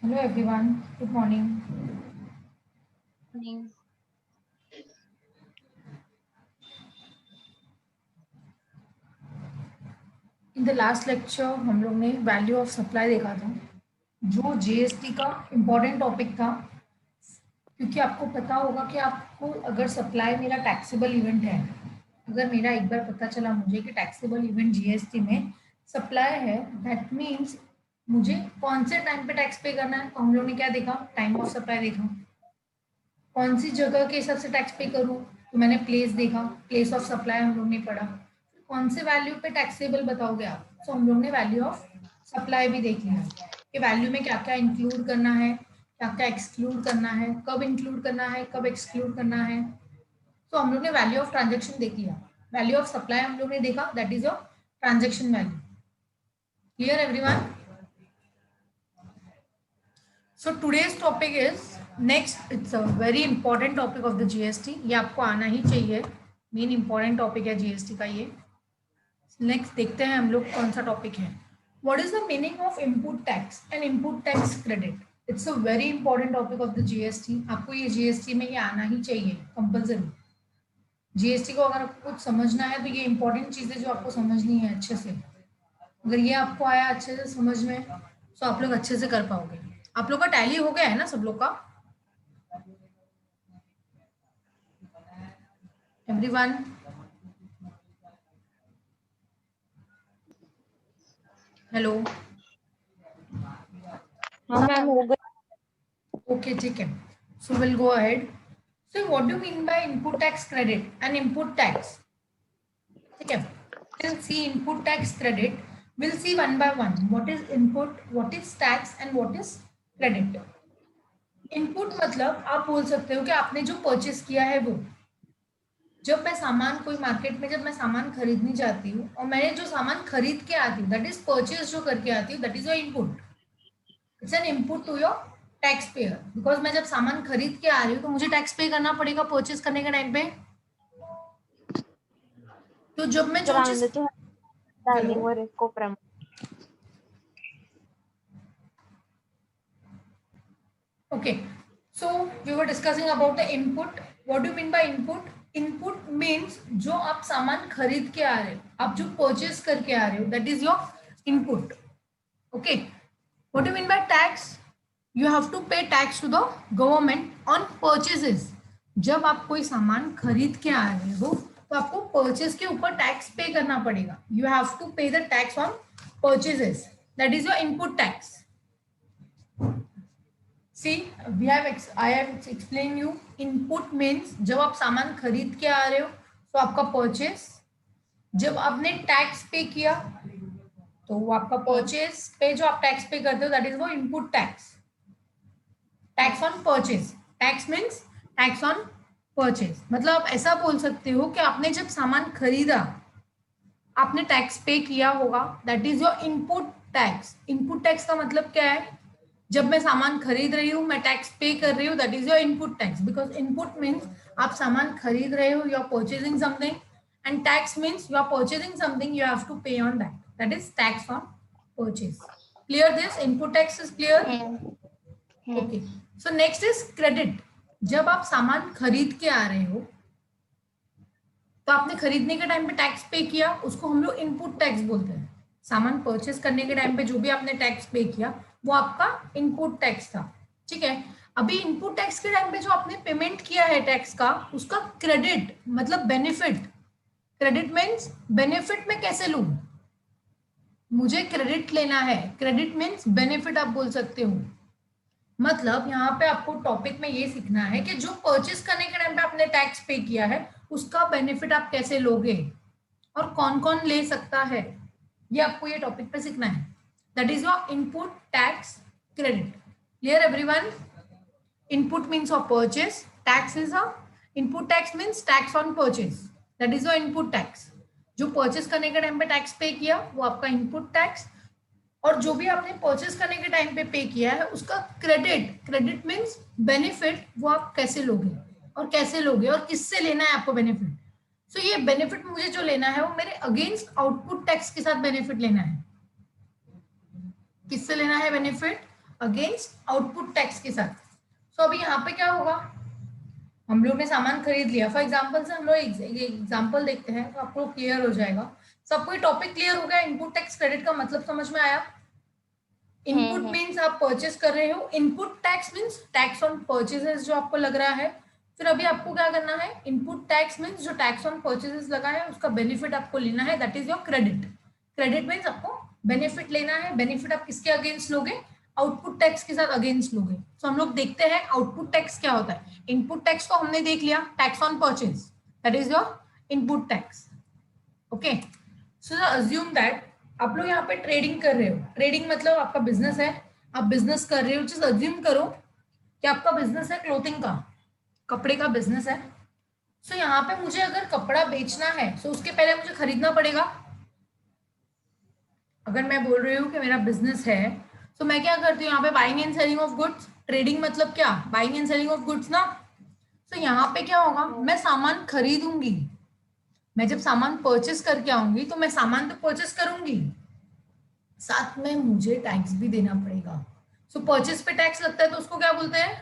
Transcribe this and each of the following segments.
Hello everyone, good morning. Morning. In the last lecture हम लोग ने वैल्यू ऑफ सप्लाई देखा था, जो जीएसटी का इम्पोर्टेंट टॉपिक था, क्योंकि आपको पता होगा कि आपको अगर सप्लाई मेरा टैक्सेबल इवेंट है, अगर मेरा एक बार पता चला मुझे कि टैक्सेबल इवेंट जीएसटी में सप्लाई है, दैट मीन्स मुझे कौन से टाइम पे टैक्स पे करना है। तो हम लोग ने क्या देखा, टाइम ऑफ सप्लाई देखा, कौन सी जगह के हिसाब से टैक्स पे करूँ, तो मैंने प्लेस देखा, प्लेस ऑफ सप्लाई हम लोग ने पढ़ा, कौन से वैल्यू पे टैक्सेबल बताओगे आप। तो हम लोग ने वैल्यू ऑफ सप्लाई भी देख लिया कि वैल्यू में क्या क्या इंक्लूड करना है, क्या क्या एक्सक्लूड करना है, कब इंक्लूड करना है, कब एक्सक्लूड करना है। तो हम लोग ने वैल्यू ऑफ ट्रांजेक्शन देख लिया, वैल्यू ऑफ सप्लाई हम लोग ने देखा, that is your transaction value. Clear everyone? So today's topic is next, it's a very important topic of the GST, ये आपको आना ही चाहिए, मेन इंपॉर्टेंट टॉपिक है जीएसटी का ये। नेक्स्ट देखते हैं हम लोग कौन सा टॉपिक है। What is the meaning of input tax and input tax credit? It's a very important topic of the GST, आपको ये जीएसटी में ये आना ही चाहिए कंपल्सरी। जीएसटी को अगर आपको कुछ समझना है तो ये इंपॉर्टेंट चीजें जो आपको समझनी है अच्छे से, अगर ये आपको आया अच्छे से समझ में तो आप लोग अच्छे से कर पाओगे। आप लोग का टैली हो गया है ना सब लोग का? एवरीवन? हेलो? हाँ मैम हो गई। ओके ठीक है, so will go ahead. So what do mean by input tax credit and input tax? ठीक है, will see input tax credit, will see one by one what is input, what is tax and what is credit. Input मतलब आप बोल सकते हो कि आपने जो परचेस किया है वो, जब मैं सामान कोई मार्केट में जब मैं सामान खरीदने जाती हूँ और मैंने जो सामान खरीद के आती हूँ, दैट इज परचेस जो करके आती हूँ, that is your input. It's an input to your tax payer, because मैं जब सामान खरीद के आ रही हूँ तो मुझे टैक्स पे करना पड़ेगा परचेस करने के टाइम पे। तो जब मैं सर जो चीज, आनंद तो हेलो, टाइमिंग वर इसको प्रम okay, so we were discussing about the input. What do you mean by input? Input means जो आप सामान खरीद के आ रहे हो, आप जो परचेस करके आ रहे हो, that is your input. Okay, what do you mean by tax? You have to pay tax to the government on purchases. जब आप कोई सामान खरीद के आ रहे हो तो आपको परचेस के ऊपर टैक्स पे करना पड़ेगा. You have to pay the tax on purchases. That is your input tax. See, I have explained you. Input means जब आप सामान खरीद के आ रहे हो तो आपका परचेस, जब आपने टैक्स पे किया तो वो आपका परचेस पे जो आप टैक्स पे करते हो, दैट इज वो input tax. Tax on purchase, tax means tax on purchase, मतलब आप ऐसा बोल सकते हो कि आपने जब सामान खरीदा आपने टैक्स पे किया होगा, that is your input tax. Input tax का मतलब क्या है? जब मैं सामान खरीद रही हूँ मैं टैक्स पे कर रही हूँ, that is your input tax. Because input means आप सामान खरीद रहे हो, you are purchasing something, and tax means you are purchasing something, you have to pay on that, that is tax on purchase. Clear this? Input tax is clear? Okay, so next is credit. जब आप सामान खरीद के आ रहे हो तो आपने खरीदने के टाइम पे टैक्स पे किया, उसको हम लोग इनपुट टैक्स बोलते हैं. सामान परचेस करने के टाइम पे जो भी आपने टैक्स पे किया वो आपका इनपुट टैक्स था. ठीक है, अभी इनपुट टैक्स के टाइम पे जो आपने पेमेंट किया है टैक्स का, उसका क्रेडिट मतलब बेनिफिट. क्रेडिट मीन्स बेनिफिट में कैसे लूं, मुझे क्रेडिट लेना है. क्रेडिट मीन्स बेनिफिट आप बोल सकते हो. मतलब यहाँ पे आपको टॉपिक में ये सीखना है कि जो परचेस करने के टाइम पे आपने टैक्स पे किया है उसका बेनिफिट आप कैसे लोगे और कौन कौन ले सकता है, ये आपको ये टॉपिक पे सीखना है. That is your input tax credit. Clear everyone? Input means of purchase, tax is a input tax means tax on purchase, that is your input tax. जो परचेस करने के टाइम पे टैक्स पे किया वो आपका इनपुट टैक्स, और जो भी आपने परचेस करने के टाइम पे किया है उसका क्रेडिट. क्रेडिट मीन्स बेनिफिट, वो आप कैसे लोगे और कैसे लोगे और किससे लेना है आपको बेनिफिट. सो ये बेनिफिट मुझे जो लेना है वो मेरे अगेंस्ट आउटपुट टैक्स के साथ बेनिफिट लेना है. किससे लेना है बेनिफिट? अगेंस्ट आउटपुट टैक्स के साथ। सो अभी यहाँ पे क्या होगा, हम लोग ने सामान खरीद लिया। फॉर एग्जाम्पल से हम लोग एग्जाम्पल देखते हैं तो आपको क्लियर हो जाएगा। सबको टॉपिक क्लियर हो गया? इनपुट टैक्स क्रेडिट का मतलब समझ में आया? इनपुट मीन्स आप परचेस कर रहे हो, input tax means tax on purchases जो आपको लग रहा है। फिर अभी आपको क्या करना है, इनपुट टैक्स मीन्स जो टैक्स ऑन परचेजेस लगा है उसका बेनिफिट आपको लेना है, that is your credit. Credit means आपको बेनिफिट लेना है। बेनिफिट आप किसके अगेंस्ट लोगे? आउटपुट टैक्स के साथ अगेंस्ट लोगे। तो हम लोग देखते हैं आउटपुट टैक्स क्या होता है। इनपुट टैक्स को हमने देख लिया, tax on purchase, that is your input tax. Okay, so assume that आप लोग यहाँ पे ट्रेडिंग कर रहे हो। ट्रेडिंग मतलब आपका बिजनेस है, आप बिजनेस कर रहे हो। जस्ट अज्यूम करो कि आपका बिजनेस है क्लोथिंग का, कपड़े का बिजनेस है। सो यहाँ पे मुझे अगर कपड़ा बेचना है सो उसके पहले मुझे खरीदना पड़ेगा। अगर मैं बोल रही हूँ कि मेरा बिजनेस है तो मैं क्या करती हूँ यहाँ पे, buying and selling of goods. Trading मतलब क्या, buying and selling of goods ना। तो यहाँ पे क्या होगा, मैं सामान खरीदूंगी। मैं जब सामान परचेस करके आऊंगी तो मैं सामान तो परचेस करूंगी, साथ में मुझे टैक्स भी देना पड़ेगा। सो परचेस पे टैक्स लगता है तो उसको क्या बोलते हैं,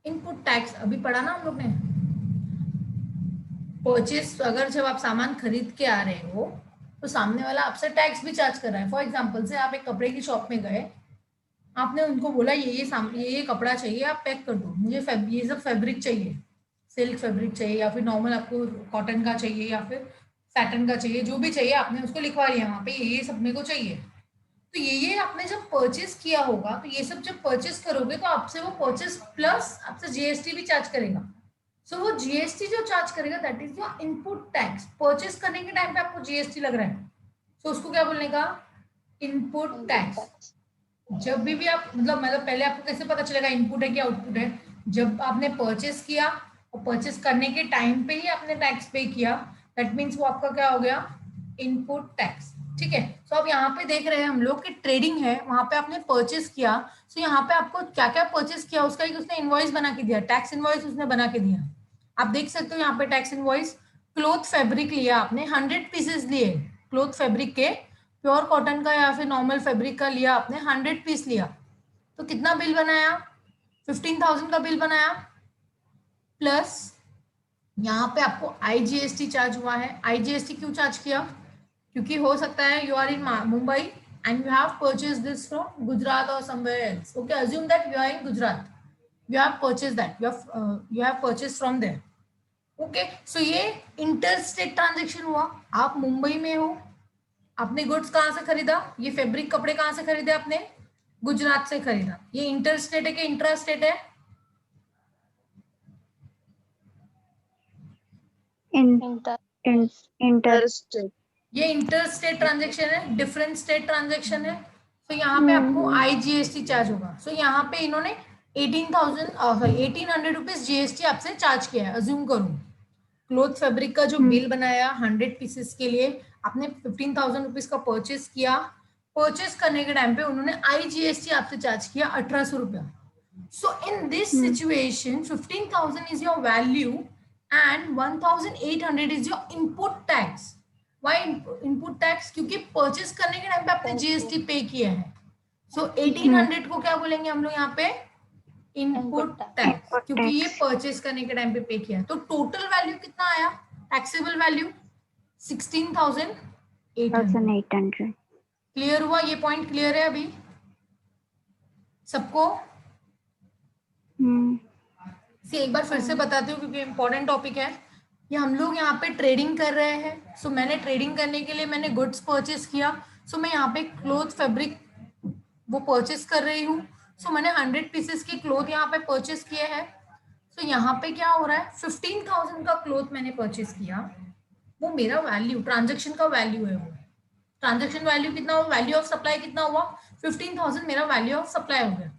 इनपुट टैक्स। अभी पढ़ा ना हम लोग ने। परचेस, अगर जब आप सामान खरीद के आ रहे हो तो सामने वाला आपसे टैक्स भी चार्ज कर रहा है। फॉर एग्जाम्पल से आप एक कपड़े की शॉप में गए, आपने उनको बोला ये कपड़ा चाहिए, आप पैक कर दो, मुझे ये सब फैब्रिक चाहिए, सिल्क फैब्रिक चाहिए या फिर नॉर्मल आपको कॉटन का चाहिए या फिर सैटन का चाहिए, जो भी चाहिए आपने उसको लिखवा लिया वहां पे, ये सब मेरे को चाहिए। तो ये आपने जब परचेस किया होगा तो ये सब जब परचेस करोगे तो आपसे वो परचेस प्लस आपसे जीएसटी भी चार्ज करेगा। सो वो जीएसटी जो चार्ज करेगा that is your input tax. Purchase करने के टाइम पे आपको जीएसटी लग रहा है, सो उसको क्या बोलने का, इनपुट टैक्स। जब भी आप मतलब पहले आपको कैसे पता चलेगा इनपुट है कि आउटपुट है, जब आपने परचेस किया और परचेस करने के टाइम पे ही आपने टैक्स पे किया, दैट मीन्स वो आपका क्या हो गया, इनपुट टैक्स। ठीक है, तो अब यहाँ पे देख रहे हैं हम लोग कि ट्रेडिंग है, वहां पे आपने परचेस किया। सो यहाँ पे आपको क्या क्या परचेस किया उसका एक उसने इनवॉइस बना के दिया, टैक्स इनवॉइस उसने बना के दिया। आप देख सकते हो यहाँ पे टैक्स इनवॉइस। क्लोथ फैब्रिक लिया आपने, 100 पीसेस लिए क्लोथ फैब्रिक के, प्योर कॉटन का या फिर नॉर्मल फैब्रिक का लिया आपने, 100 पीस लिया, तो कितना बिल बनाया, 15,000 का बिल बनाया। प्लस यहाँ पे आपको आईजीएसटी चार्ज हुआ है। आईजीएसटी क्यों चार्ज किया, क्योंकि हो सकता है you are in Mumbai and you have purchase this from Gujarat और somewhere else. Okay, assume that you are in Gujarat, you have purchase that, you have purchase from there. Okay, so ये इंटर स्टेट ट्रांजेक्शन हुआ। आप मुंबई में हो, आपने goods कहाँ से खरीदा, ये फैब्रिक कपड़े कहाँ से खरीदे आपने, गुजरात से खरीदा। ये इंटर स्टेट है कि इंट्रा स्टेट है, इंटर स्टेट। ये इंटर स्टेट ट्रांजेक्शन है, डिफरेंट स्टेट ट्रांजेक्शन है। तो यहाँ पे आपको आईजीएसटी चार्ज होगा। सो यहाँ पे इन्होंने 1800 रुपीज जीएसटी आपसे चार्ज किया है। अज्यूम करो क्लोथ फैब्रिक का जो बिल बनाया 100 पीसेस के लिए, आपने 15,000 रुपीज का परचेस किया। परचेस करने के टाइम पे उन्होंने आईजीएसटी आपसे चार्ज किया 1800 रुपया। So in this situation 15,000 is your value and 1,800 is your input tax. Why input tax, क्योंकि परचेस करने के टाइम पे आपने जीएसटी पे किया है। सो 1800 को क्या बोलेंगे हम लोग यहाँ पे, इनपुट टैक्स, क्योंकि ये परचेस करने के टाइम पे किया। तो टोटल वैल्यू कितना आया, टैक्सेबल वैल्यू 16,800। क्लियर हुआ, ये पॉइंट क्लियर है अभी सबको? एक बार फिर से बताती हूँ क्योंकि इंपॉर्टेंट टॉपिक है। ये हम लोग यहाँ पे ट्रेडिंग कर रहे हैं। सो मैंने ट्रेडिंग करने के लिए मैंने गुड्स परचेस किया। सो मैं यहाँ पे क्लोथ फैब्रिक वो परचेस कर रही हूँ। सो मैंने 100 पीसेस के क्लोथ यहाँ पे परचेस किए हैं। सो यहाँ पे क्या हो रहा है, 15,000 का क्लोथ मैंने परचेस किया, वो मेरा वैल्यू, ट्रांजेक्शन का वैल्यू है। वो ट्रांजेक्शन वैल्यू कितना हुआ, वैल्यू ऑफ सप्लाई कितना हुआ, 15,000 मेरा वैल्यू ऑफ सप्लाई हो गया।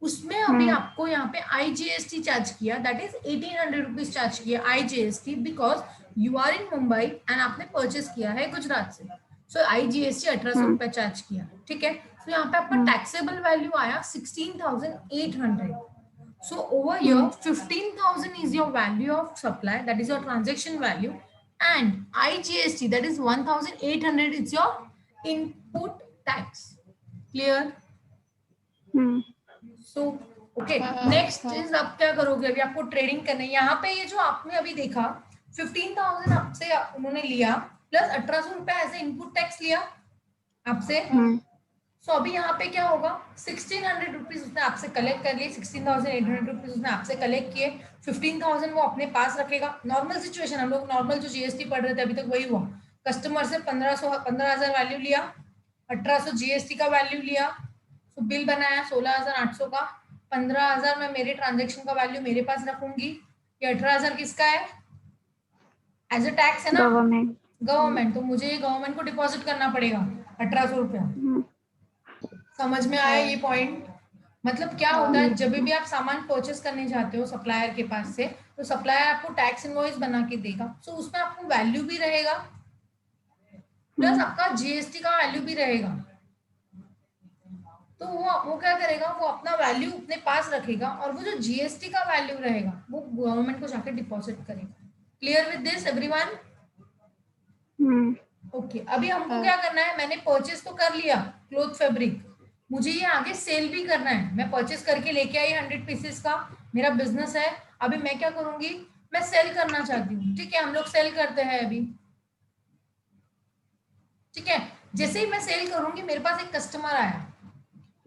उसमें अभी आपको यहाँ पे आईजीएसटी चार्ज किया, दैट इज 1800 रुपीज चार्ज किया IGST, because you are in Mumbai and आपने परचेस किया है गुजरात से। सो आईजीएसटी 1800 रुपया चार्ज किया। ठीक है, तो यहाँ पे आपका टैक्सेबल वैल्यू आया 16,800। So over here, 15,000 is your value of supply, that is your transaction value, and IGST, that is 1,800, is your input tax. Clear? So okay, next is अब क्या करोगे, अभी आपको ट्रेडिंग करना है। यहाँ पे ये जो आपने अभी देखा 15,000 आपसे उन्होंने लिया प्लस 1800 रुपए एज ए इनपुट टैक्स लिया आपसे। सो अभी यहाँ पे क्या होगा, 1600 रुपीज उसने आपसे कलेक्ट कर लिए, 16,800 रुपीज उसने आपसे कलेक्ट किए, 15,000 वो अपने पास रखेगा। नॉर्मल सिचुएशन, हम लोग नॉर्मल जो जीएसटी पढ़ रहे थे अभी तक वही हुआ। कस्टमर से 15,000 वैल्यू लिया, 1800 जीएसटी का वैल्यू लिया, तो बिल बनाया 16,800 का, 15,000 मैं मेरे ट्रांजेक्शन का वैल्यू मेरे पास रखूंगी, ये 18,000 किसका है, एज ए टैक्स है ना, गवर्नमेंट। तो मुझे गवर्नमेंट को डिपॉजिट करना पड़ेगा 1800 रुपया। समझ में आया ये पॉइंट? मतलब क्या होता है, जब भी आप सामान परचेस करने जाते हो सप्लायर के पास से, तो सप्लायर आपको टैक्स इनवॉइस बना के देगा। सो उसमें आपको वैल्यू भी रहेगा प्लस आपका जीएसटी का वैल्यू भी रहेगा। तो वो क्या करेगा, वो अपना वैल्यू अपने पास रखेगा और वो जो जीएसटी का वैल्यू रहेगा वो गवर्नमेंट को जाकर डिपॉजिट करेगा। Clear with this everyone? Okay, अभी हमको क्या करना है, मैंने परचेस तो कर लिया क्लोथ फैब्रिक, मुझे ये आगे सेल भी करना है। मैं परचेस करके लेके आई 100 पीसेस का, मेरा बिजनेस है। अभी मैं क्या करूंगी, मैं सेल करना चाहती हूँ। ठीक है, हम लोग सेल करते हैं अभी। ठीक है, जैसे ही मैं सेल करूंगी मेरे पास एक कस्टमर आया,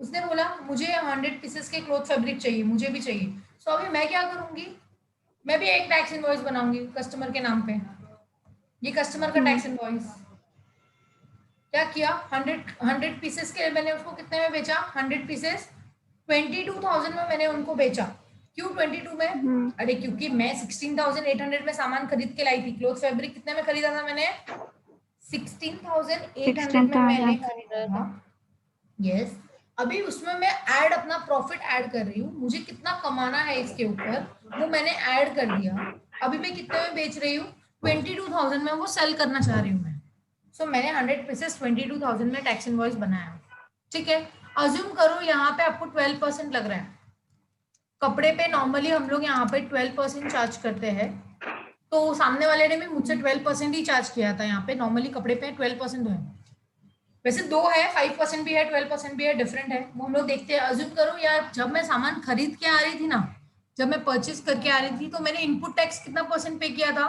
उसने बोला मुझे 100 पीसेस के क्लोथ फैब्रिक चाहिए, मुझे भी चाहिए। सो अभी मैं क्या करूंगी, मैं भी एक टैक्स इनवॉइस बनाऊंगी कस्टमर के नाम पे। ये कस्टमर का टैक्स इनवॉइस। क्या किया, 100 पीसेस के मैंने उसको कितने में बेचा, 100 पीसेस 22,000 में मैंने उनको बेचा। क्यों 22 में? अरे क्योंकि मैं 16,800 में सामान खरीद के लाई थी। क्लोथ फैब्रिक कितने में खरीदा था मैंने, 16,800 में मैंने खरीदा था। यस, अभी उसमें मैं ऐड अपना प्रॉफिट ऐड कर रही हूँ, मुझे कितना कमाना है इसके ऊपर वो मैंने ऐड कर दिया। अभी मैं कितने में बेच रही हूँ, 22,000 में वो सेल करना चाह रही हूँ मैं। सो मैंने 100 पीसेस 22,000 में टैक्स इनवॉइस बनाया। ठीक है, अज्यूम करो यहाँ पे आपको 12% लग रहा है। कपड़े पे नॉर्मली हम लोग यहाँ पे 12% चार्ज करते हैं, तो सामने वाले ने भी मुझसे 12% ही चार्ज किया था। यहाँ पे नॉर्मली कपड़े पे 12% है, वैसे दो है, 5% भी है 12% भी है, डिफरेंट है, वो हम लोग देखते हैं। अज्यूम करो यार, जब मैं सामान खरीद के आ रही थी ना, जब मैं परचेज करके आ रही थी, तो मैंने इनपुट टैक्स कितना परसेंट पे किया था,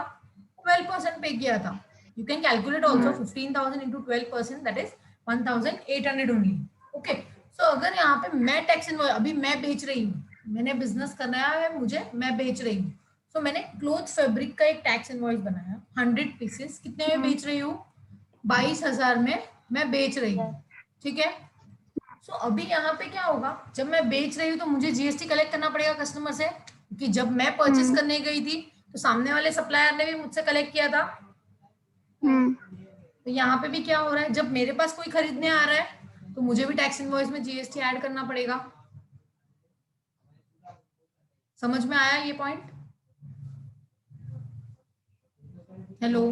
12% पे किया था। You can calculate also, 15,000 into 12%, that is 1,800 only. Okay, so अगर यहाँ पे मैं टैक्स इनवॉइस, अभी मैं बेच रही हूँ, मैंने बिजनेस करना है मुझे, मैं बेच रही हूँ। सो मैंने क्लोथ फैब्रिक का एक टैक्स इनवॉइस बनाया, 100 पीसेस कितने में बेच रही हूँ, 22,000 में मैं बेच रही हूँ। ठीक है, सो अभी यहाँ पे क्या होगा, जब मैं बेच रही हूँ तो मुझे जीएसटी कलेक्ट करना पड़ेगा कस्टमर से, क्योंकि जब मैं परचेस करने गई थी तो सामने वाले सप्लायर ने भी मुझसे कलेक्ट किया था। तो यहाँ पे भी क्या हो रहा है, जब मेरे पास कोई खरीदने आ रहा है तो मुझे भी टैक्स इनवॉइस में जीएसटी ऐड करना पड़ेगा। समझ में आया ये पॉइंट? हेलो।